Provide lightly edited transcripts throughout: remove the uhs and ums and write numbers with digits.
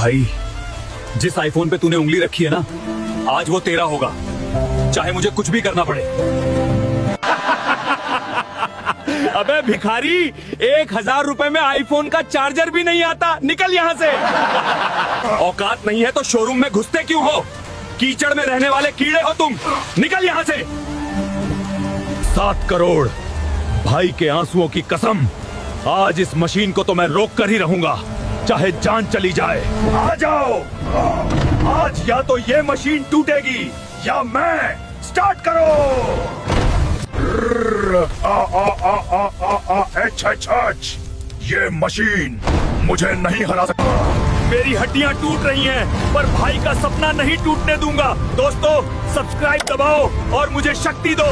भाई, जिस आईफोन पे तूने उंगली रखी है ना, आज वो तेरा होगा, चाहे मुझे कुछ भी करना पड़े। अबे भिखारी, 1000 रुपए में आईफोन का चार्जर भी नहीं आता, निकल यहाँ से। औकात नहीं है तो शोरूम में घुसते क्यों हो? कीचड़ में रहने वाले कीड़े हो तुम, निकल यहाँ से। 7 करोड़ भाई के आंसुओं की कसम, आज इस मशीन को तो मैं रोक कर ही रहूंगा, चाहे जान चली जाए। आ जाओ, आज या तो ये मशीन टूटेगी या मैं। स्टार्ट करो। ये मशीन मुझे नहीं हरा सकती। मेरी हड्डियां टूट रही हैं, पर भाई का सपना नहीं टूटने दूंगा। दोस्तों, सब्सक्राइब दबाओ और मुझे शक्ति दो।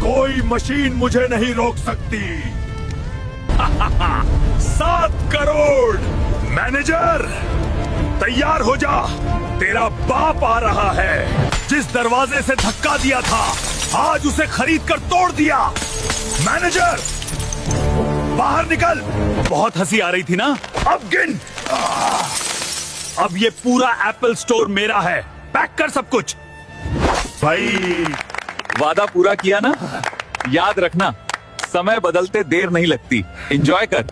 कोई मशीन मुझे नहीं रोक सकती। 7 करोड़। मैनेजर, तैयार हो जा, तेरा बाप आ रहा है। जिस दरवाजे से धक्का दिया था, आज उसे खरीद कर तोड़ दिया। मैनेजर, बाहर निकल। बहुत हंसी आ रही थी ना? अब गिन। अब ये पूरा एप्पल स्टोर मेरा है। पैक कर सब कुछ। भाई, वादा पूरा किया ना? याद रखना, समय बदलते देर नहीं लगती। एंजॉय कर।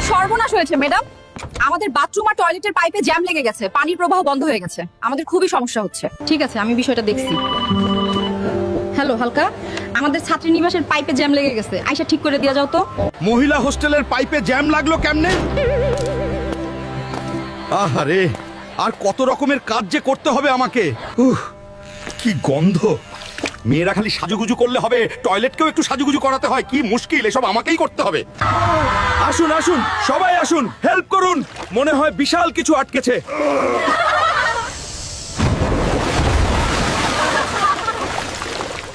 সর্বনাশ হয়েছে ম্যাডাম, আমাদের বাথরুম আর টয়লেটের পাইপে জ্যাম লেগে গেছে, পানির প্রবাহ বন্ধ হয়ে গেছে, আমাদের খুবই সমস্যা হচ্ছে। ঠিক আছে, আমি বিষয়টা দেখছি। হ্যালো হালকা, আমাদের ছাত্রী নিবাসের পাইপে জ্যাম লেগে গেছে, আইসা ঠিক করে দিয়া যাও তো। মহিলা হোস্টেলের পাইপে জ্যাম লাগলো কেমনে? আহারে, আর কত রকমের কাজ যে করতে হবে আমাকে। কি গন্ধ। মেয়েরা খালি সাজুগুজু করলে হবে, টয়লেটকেও একটু সাজুগুজু করাতে হয়। কি মুশকিল, এসব আমাকেই করতে হবে। আসুন আসুন, সবাই আসুন, হেল্প করুন। মনে হয় বিশাল কিছু আটকেছে।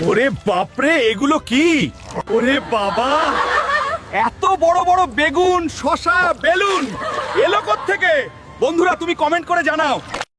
ওরে বাপরে, এগুলো কি? ওরে বাবা, এত বড় বড় বেগুন, শসা, বেলুন এলো কোত্থেকে? বন্ধুরা, তুমি কমেন্ট করে জানাও।